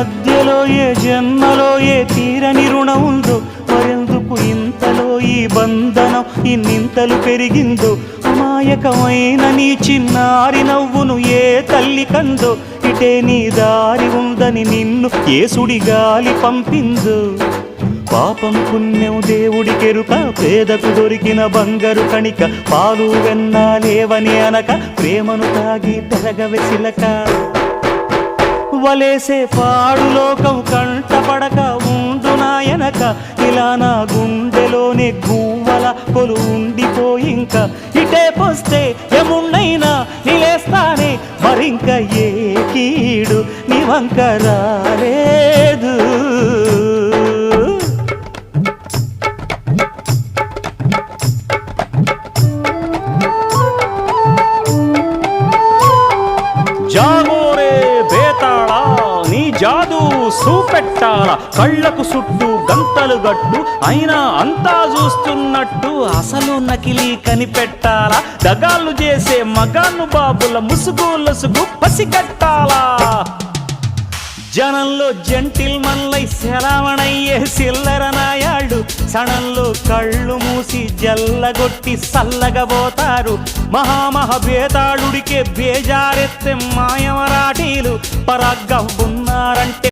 మధ్యలో ఏ జన్మలో ఏ తీరని రుణం ఉందో, మరెందుకు ఇంతలో ఈ బంధనం ఇన్నింతలు పెరిగిందో, అమాయకమైన నీ చిన్నారి నవ్వును ఏ తల్లి కందో, ఇటే నీ దారి ఉందని నిన్ను ఏ సుడిగాలి పంపిందో. పాపం పుణ్యం దేవుడికెరుక, పేదకు దొరికిన బంగారు కణిక, పాలు వెన్నాలేవని అనక ప్రేమను తాగి పెరగవెసిలక. వలేసే పాడు లోకం కంటపడక ఉండు నాయనక, ఇలా నా గుండెలోనే గువ్వల కొలు ఉండిపోయింక. ఇటే పోస్తే ఎమున్నైనా నిలేస్తానే, మరింక ఏ కీడు నీ వంక రాలేదు. జాగోరే బేతాళా, నీ జాదు సూపెట్టాలా, కళ్ళకు చుట్టూ గంతలు గట్టు అయినా అంతా చూస్తున్నట్టు, అసలు నకిలీ కనిపెట్టాలా, దగాళ్ళు చేసే మగాను బాబుల ముసుగు లొసుగు పసిగట్టాలా. జనంలో జంటిల్ మల్లై సెలవణయ్యే సిల్లర నాయాళ్ళు, సణంలో కళ్ళు మూసి జల్లగొట్టి సల్లగబోతారు. మహామహబేతాళుడికే బేజారెత్తే మాయమరాఠీలు, పరాగ్గా ఉన్నారంటే